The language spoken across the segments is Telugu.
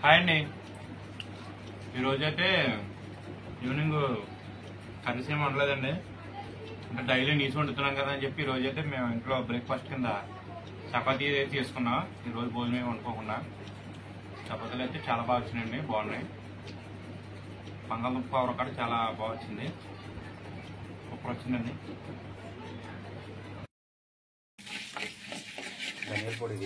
హాయ్ అండి. ఈరోజైతే ఈవినింగ్ కర్రీస్ ఏమి వండలేదండి. అంటే డైలీ నీసు వండుతున్నాం కదా అని చెప్పి ఈరోజైతే మేము ఇంట్లో బ్రేక్ఫాస్ట్ కింద చపాతీ తీసుకున్నాం. ఈరోజు భోజనం ఏమి వండుకోకుండా చపాతీలు అయితే చాలా బాగా వచ్చినాయండి, బాగున్నాయి. బంగాళదుంప కూర కూడా చాలా బాగా వచ్చింది, సూపర్ వచ్చిందండి. ధనియాల పొడి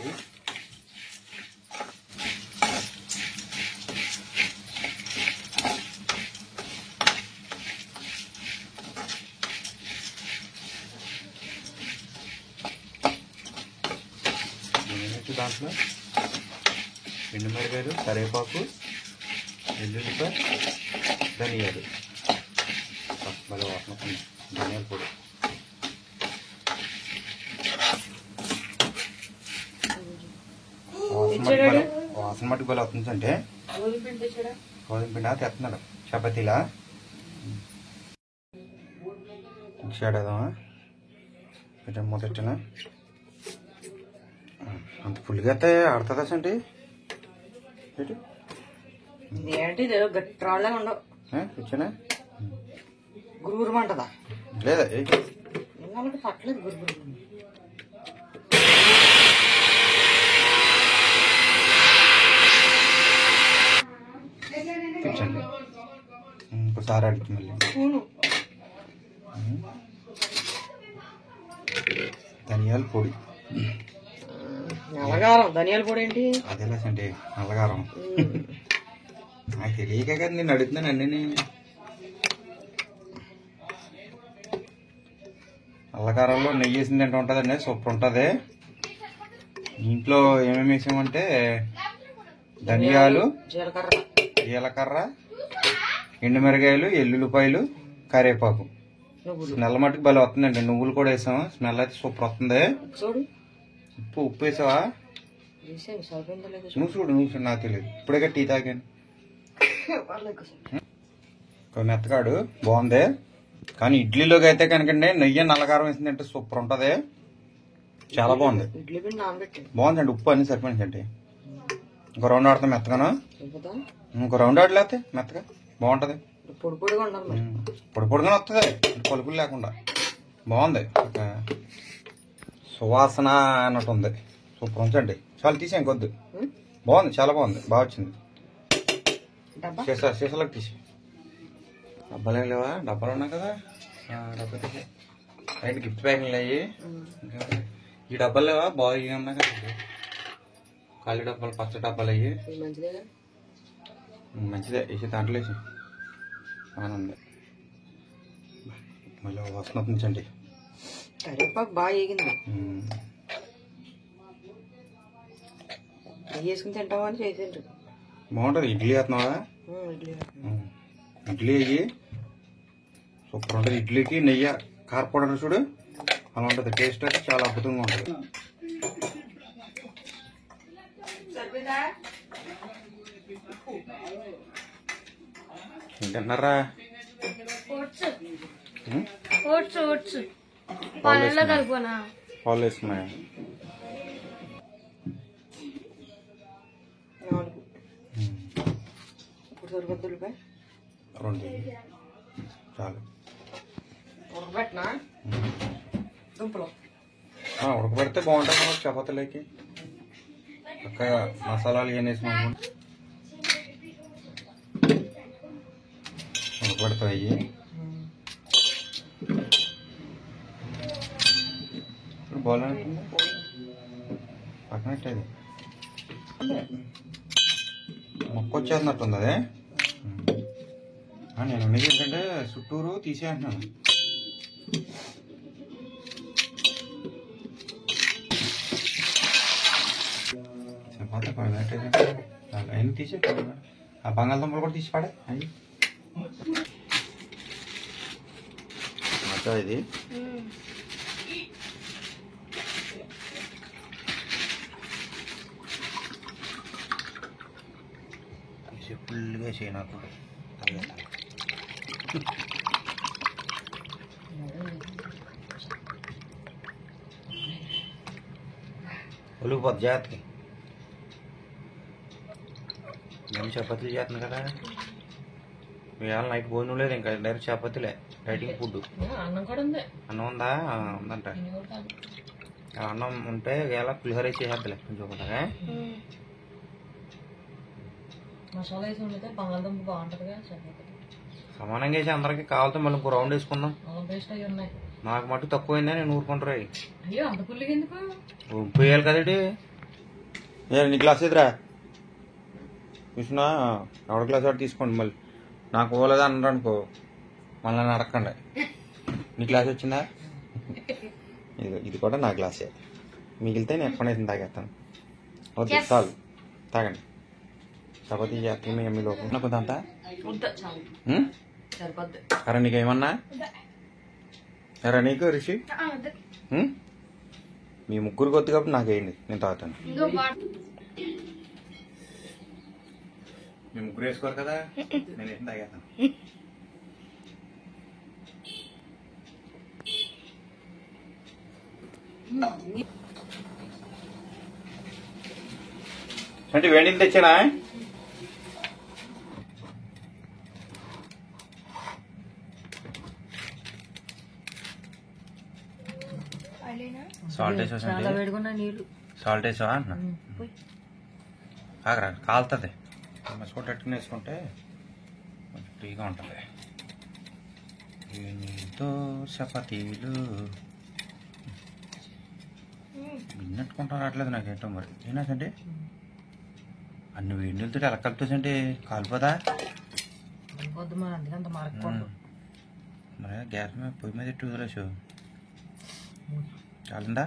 దాంట్లో ఎండుమిరపకాయలు, కరివేపాకు, వెల్లుల్లిపాయ, ధనియాలు, భలే వాసన ధనియాల పొడి. వాసన మట్టుకు భలే వస్తుంది. అంటే గోధుమ పిండి తెస్తున్నాడు చపాతీలా షాడేదామా కొంచెం మొదటినా అంత ఫుల్గా అయితే ఆడుతుందా అండి? ఏంటి గట్టిగా ఉండవు, ఇచ్చానా గురుగురుమంటదా లేదా? పట్టలేదు గురుగురు. తెచ్చండి ఇంకోసారి అడిగి మళ్ళీ ధనియాల పొడి. నల్లగారం ధనియాల పొడి ఏంటి? అదేలా అండి నల్లగారం. నాకు తెలియక కదా నేను అడుగుతున్నాను అన్నీ. నల్లగారంలో నెయ్యి వేసింది అంటే ఉంటుందండి, సూపర్ ఉంటుంది. ఇంట్లో ఏమేమి వేసామంటే ధనియాలు, జీలకర్ర, ఎండుమిరకాయలు, ఎల్లుల్లిపాయలు, కరివేపాకు, స్మెల్ మట్టుకు భలే వస్తుందండి. నువ్వులు కూడా వేసాము, స్మెల్ అయితే సూపర్ వస్తుంది. ఉప్పు వేసావా? నువ్వు చూడు నాకు తెలియదు, ఇప్పుడే టీ తాగాను. మెత్తగాడు బాగుంది. కానీ ఇడ్లీలోకి అయితే కనుకండి నెయ్యి నల్లగారం వేసిందంటే సూపర్ ఉంటుంది, చాలా బాగుంది. బాగుందండి. ఉప్పు అన్ని సరిపోయిందండి. ఇంకో రౌండ్ ఆడతాం మెత్తగాను, ఇంకో రౌండ్ ఆడలేతే మెత్తగా బాగుంటది. పొడి పొడిగానే వస్తుంది, పలుకులు లేకుండా బాగుంది. సువాసన అన్నట్టు ఉంది, సూపర్ ఉంచండి. చాలా తీసే ఇంకొద్దు, బాగుంది, చాలా బాగుంది, బాగా వచ్చింది. సీసాలోకి తీసి డబ్బాలు ఏం లేవా? డబ్బాలు ఉన్నాయి కదా, డబ్బా తీసి రైట్ గిఫ్ట్ ప్యాకింగ్లు అయ్యి. ఈ డబ్బాలు లేవా? బాగా ఇవి ఉన్నాయి కదా ఖాళీ డబ్బాలు, పచ్చ డబ్బాలు అయ్యి. మంచిదే, వేసి దాంట్లో వేసి బాగానే ఉంది. మళ్ళీ వాసన ఉంచండి. కరివేపాకు బాగా వేగింది, వేసుకుని తింటావా అని చేసిండ్రు. బాగుంటుంది. ఇడ్లీ వేస్తున్నావా? ఇడ్లీ అయ్యి సూపర్ ఉంటుంది. ఇడ్లీకి నెయ్యి కారపౌడర్ చూడు అలా ఉంటుంది. టేస్ట్ అయితే చాలా అద్భుతంగా ఉంటుంది. ఏంటన్నారా? పాలు వేసుకున్నాయా? రెండు చాలు. ఉడకబెడితే బాగుంటుంది మనకు చపాతీలోకి. చక్కగా మసాలాలు ఏం వేసినాం ఉడకబెడతాయి. ఇప్పుడు బాగుంటుంది పక్కన పెట్టేది. మొక్క వచ్చేస్తున్నట్టుంది అదే. నేను అనేది ఏంటంటే చుట్టూరు తీసేయంటున్నాను. చపాతీ పడబెట్టేది అయిన తీసే, ఆ బంగాళదుంపలు కూడా తీసి పడే అయ్యి. ఇది ఫుల్గా చేయి నాకు. ఒలిగిపోద్ది జాగ్రత్తకి. మేము చపాతీలు చేస్తున్నాం కదా. ఇవాళ నైట్ భోజనం లేదు, ఇంకా డైరెక్ట్ చపాతీలే, డైటింగ్ ఫుడ్. అన్నం కూడా ఉంది. అన్నం ఉందా? ఉందంట. అన్నం ఉంటే ఇవాళ పులిహోర చేసేద్దాలే కొంచెం కూడా. మసాలా వేసి ఉండితే బంగాళదుంప బాగుంటుందిగా. సమానంగా వేసి అందరికి కావాలితే మళ్ళీ ఇంకో రౌండ్ వేసుకుందాం. అల్లం పేస్ట్ అవి ఉన్నాయి. నాకు మట్టు తక్కువైందా నేను ఊరుకుంటారు. అయ్యో అంత పుల్లిగా ఎందుకు? ఉప్పు వేయాలి కదండి. నీ గ్లాస్ ఎదురా చూసినా ఎవరి గ్లాస్ వాడు తీసుకోండి. మళ్ళీ నాకు పోలేదా అన్నారు అనుకో మళ్ళీ నన్ను అడగండి. నీ గ్లాస్ వచ్చిందా? ఇది కూడా నా గ్లాసే. మిగిలితే నేను ఎక్కడైతే తాగేస్తాను. వద్దు చాలు తాగండి. చపాతీ చేస్తాను మీ అమ్మి లోపల కొంత అంతా. అరే నీకేమన్నా అరే నీకు రిషి మీ ముగ్గురు కొద్ది కాబట్టి నాకేయండి, నేను తాగుతాను. మీ ముగ్గురు వేసుకోరు కదా, నేను ఏం తాగేస్తాను. అంటే వేడిని తెచ్చానా? సాల్ట్ వేసా? సాల్ట్ వేసా అన్న ఆగరా కాలుతుంది. మసుకోటట్టుకుని వేసుకుంటే కొంచెం ఫ్రీగా ఉంటుంది. నీతో చపాతీలు విన్నట్టుకుంటా రావట్లేదు నాకేంటో మరి. ఏనాసండి అన్ని వేడి నీళ్ళతో ఎలా కలుపుతుందండి? కాలిపోదా? మరి గ్యాస్ మీద పొయ్యి మీద ఎట్టు వదిలేసు చాలందా?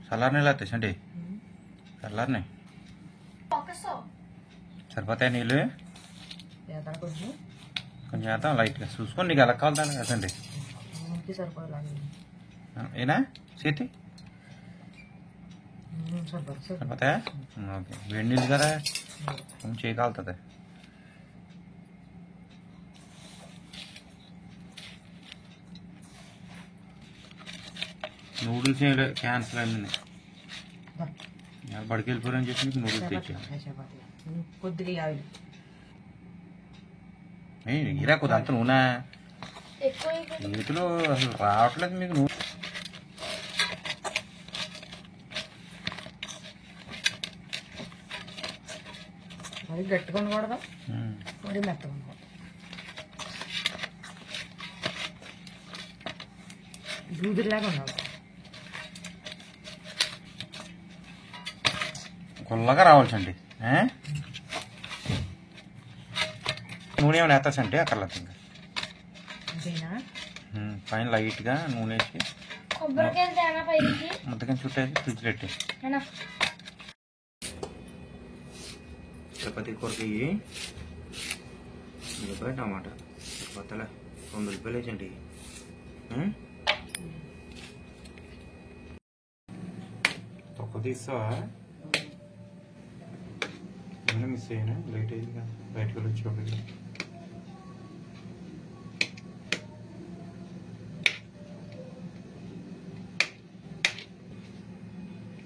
చల్లారి నీళ్ళు వస్తాయండి. చల్లారినాయి సరిపోతాయి నీళ్ళు. కొంచెం వేద్దాం లైట్గా చూసుకొని. నీకు ఎలా కావాలి కదండి. ఏనా చేతి సరిపోతాయా? ఓకే. వేడి నీళ్ళు కదా కొంచెం చేయగలుగుతుంది. నూడిల్స్ క్యాన్సిల్ అయింది. బడికి వెళ్ళిపోరని చెప్పి నీకు నూడిల్స్ తెచ్చాను. ఇరా కొద్ది అంత నూనె చేతిలో అసలు రావట్లేదు మీకు. నూనె మరి గట్టిగా ఉండకూడదు, మరి మెత్తగా ఉండకూడదు. దూదిలాగా ఉండాలి. గుల్లగా రావాల్సండి. నూనె ఏమైనా వేస్తాసంటే అక్కర్లేదు. ఇంకా పైన లైట్గా నూనె వేసి ముద్దగా చుట్టేసి ఫ్రిడ్జ్ పెట్టి చపాతీ కూరకి ఉల్లిపాయ టమాటా కొత్తలే 2 ఉల్లిపాయలు వేసండి. తక్కువ తీస్తావా? మిస్ అయ్యాను, లేట్ అయింది కదా బయటకు వెళ్ళి వచ్చి.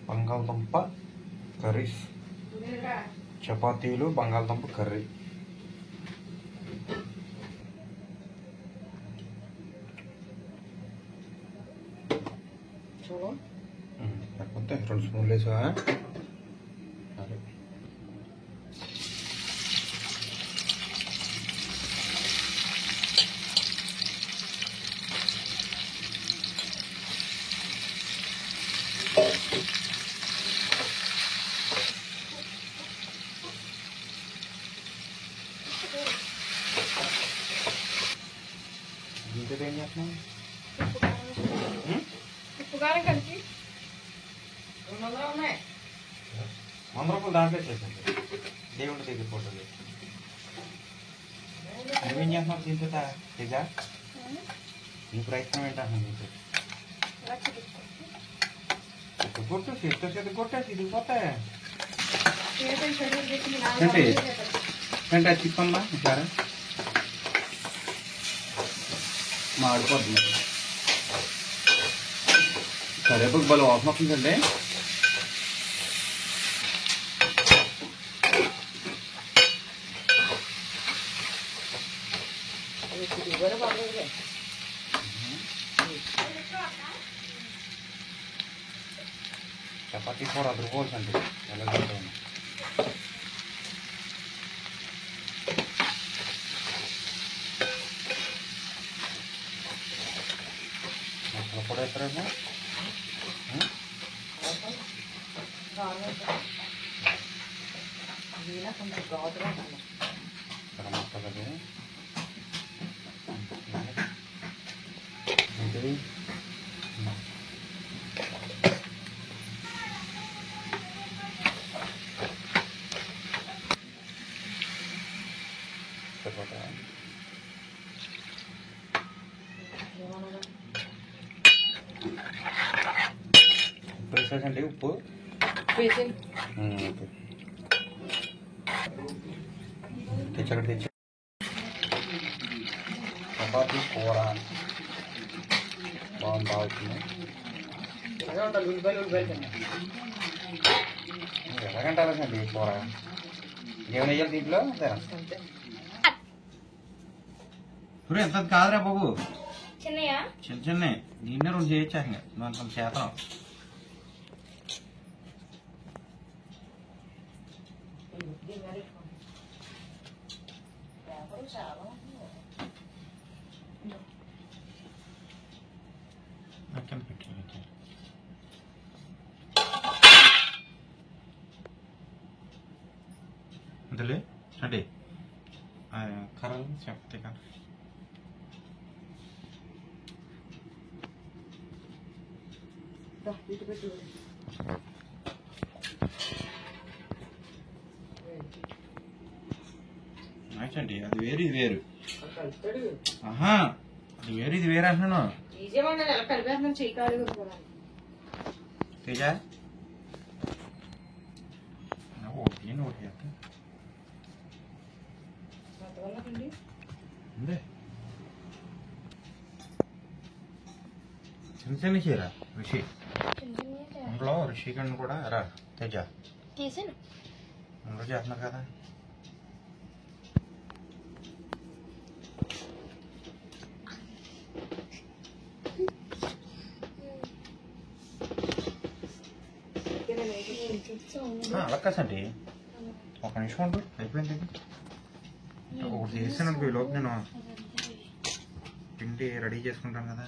బంగాళదుంప కర్రీ, చపాతీలు బంగాళదుంప కర్రీ. లేకపోతే 2 స్పూన్లు వేసా. ఇంకేం చేస్తున్నాం? ఉప్పు కారం కలిపి 200 ఉన్నాయి. 100 రూపాయలు దాంట్లో చేసండి. దేవుడి దగ్గర ఫోటోలు నువ్వేం చేస్తున్నావు? తీసుకుంటా తెగ నీ ప్రయత్నం ఏంటన్నా? నీకు కొట్టు చేతితో చేతి కొట్టేసి ఇది కొట్టే అంటే చిక్కమ్మా సరే మాడిపోతుంది. కరేపాకు బలం వాసన వస్తుందండి. చపాతీ కూర అదురుకోవాల్సండి ఎలా తింటాను. మసాలా పొడి వేస్తారేమో. కొంచెం ఘాటుగా ఉండాలి. గరం మసాలాది ఏంటిది సరిపోతా. ఉప్పు వేసేసండి. ఉప్పు వేసి ఓకే తెచ్చక్కడ తెచ్చి చపాతీ కూర బాగుంది. ఇలాగే ఉండాలి. ఉల్లిపాయలు తిన్నాయి. ఎలాగంటే అలాగండి కూర ఏమైనా వేయాలి దీంట్లో అంతేనా? అంతే. ఇప్పుడు ఎంత కాదురా బాబు, చిన్నయ్య చిన్న చిన్న దీన్నే 2 చేయొచ్చా కొంచెం చేతం. అంతలే అంటే కర్రలు చెప్తే కదా. ఇటు పెట్టి అండి అది వేరు ఇది వేరు. కలుపుతాడు. ఆహా అది వేరు ఇది వేరు అంటున్నాను. ఈజీగా ఉండాలి. ఎలా కలిపేస్తున్నాం చెయ్యి కాలు కూడా. తేజ ఒకటి ఒకటి చేస్తా అంతవల్లకండి. ఉందే చిన్న చిన్న చీర ఋషి అందులో ఋషికన్ను కూడా రా తేజ తీసాను. అందరూ చేస్తున్నారు కదా. అలక్కసండి ఒక నిమిషం ఉండు అయిపోయింది. ఒకటి చేసాను ఈ లోపు నేను పిండి రెడీ చేసుకుంటాను కదా.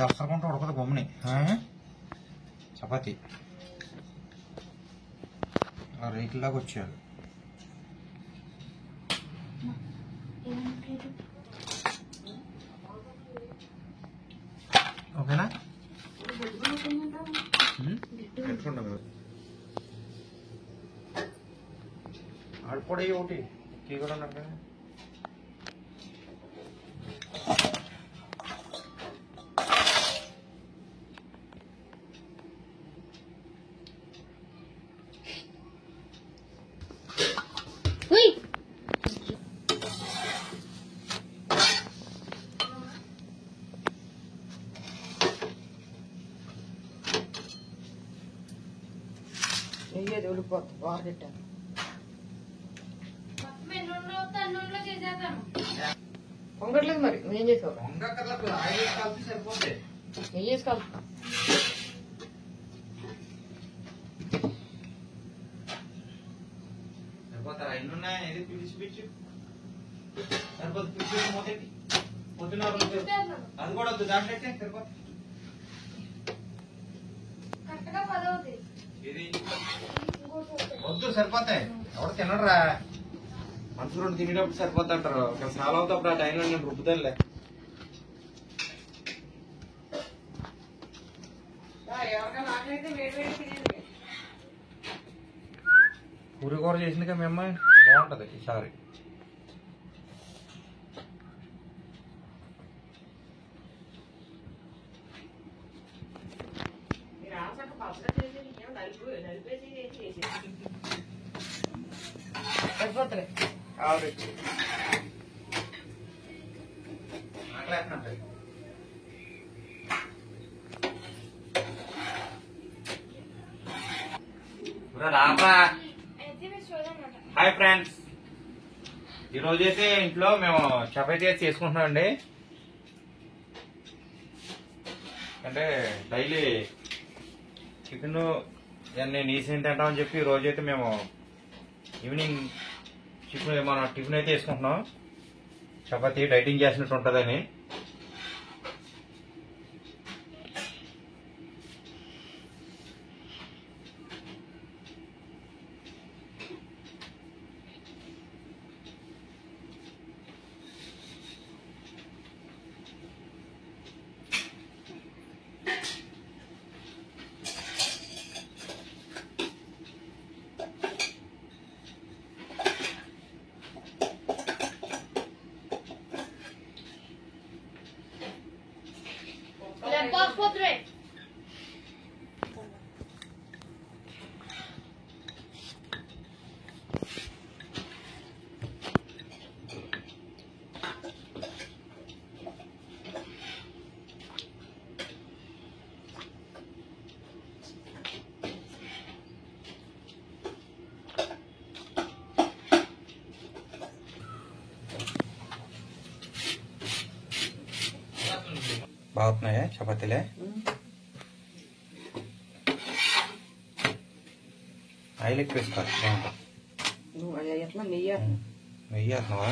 దర్శకుంటూ ఉడకదు బొమ్మని చపాతి రేట్లలాగా వచ్చారు. ఓకేనా పెట్టుకుంటాం కదా. ఆడిపోయి ఒకటి కీ కూడా ఉన్నారు కదా. నెయ్యేది ఉడిపోతుంది. వారు పెట్టాను. పొంగట్లేదు మరి నువ్వేం చేసావు? నెయ్యి వేసి కలుపుతా. అది కూడా వద్దు దాంట్లో సరిపోతుంది. ఇది వద్దు సరిపోతాయి. ఎవరు తినడరా మనుషులు 2 తినేటప్పుడు సరిపోతా అంటారు. ఇక్కడ చాలా అవుతాప్పుడు ఆ టైంలో నేను రుబ్బుతానులే. ఎవరికైనా ఆకలైతే వేడి వేడి తినేది. పూరి కూర చేసిందిగా మీ అమ్మాయి బాగుంటది ఈసారి. మీరు ఆసక పచ్చడి చేసేది ఏం నలిపేసి చేసేది సరిపోతుంది. హాయ్ ఫ్రెండ్స్, ఈ రోజైతే ఇంట్లో మేము చపాతీ అయితే చేసుకుంటున్నాం అండి. అంటే డైలీ చికెన్ ఇవన్నీ నీసి తింటామని చెప్పి ఈ రోజైతే మేము ఈవినింగ్ చికెన్ మన టిఫిన్ అయితే వేసుకుంటున్నాం. చపాతీ డైటింగ్ చేసినట్టు ఉంటుందని. Lepas potret. బాగుతున్నాయా చపాతీలే? ఆయిల్ ఎక్కువ వేసుకోవాలి, బాగుంటుంది. నెయ్యి వేస్తున్నావా?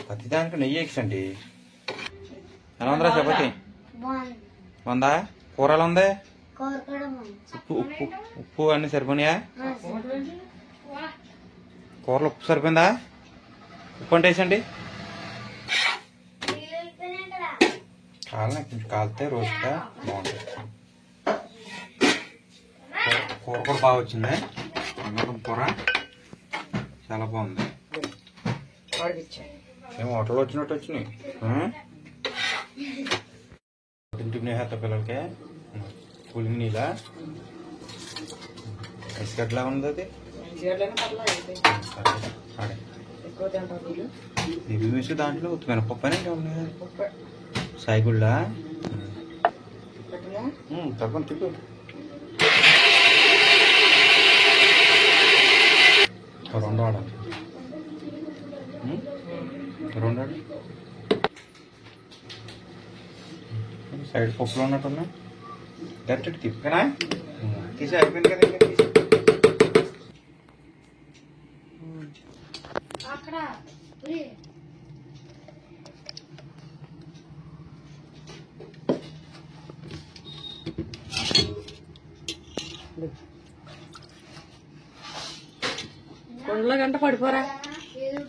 ప్రతి దానికి నెయ్యి ఎక్సండి. ఎలా ఉందిరా చపాతీ? ఉందా? కూర ఎలా ఉంది? ఉప్పు అన్ని సరిపోయినాయా? కూరలో ఉప్పు సరిపోయిందా? ఉప్పు అంటే వేసండి. కావాలి, కొంచెం కాలితే రోజుగా బాగుంటుంది. కూర కూడా బాగా వచ్చింది. బంగాళదుంప కూర చాలా బాగుంది. మేము హోటల్లో వచ్చినట్టు వచ్చినాయి. ఇంటికి నేహత పిల్లలకి కూలింగ్ నీళ్ళ ఇసుకట్లా ఉంది. అది ఇవి వేసి దాంట్లో మినపప్పు అని సాయిగుళ్ళ తప్పని తిప్పు. రెండు ఆడాలి, రెండు ఆడాలి. సైడ్ పప్పులో ఉన్నట్టున్నా డైరెక్ట్ తిప్పనా తీసి అయిపోయింది కదా. ఇంకా తీసి అక్కడ కొండలో గంట పడిపోరా. ఏదో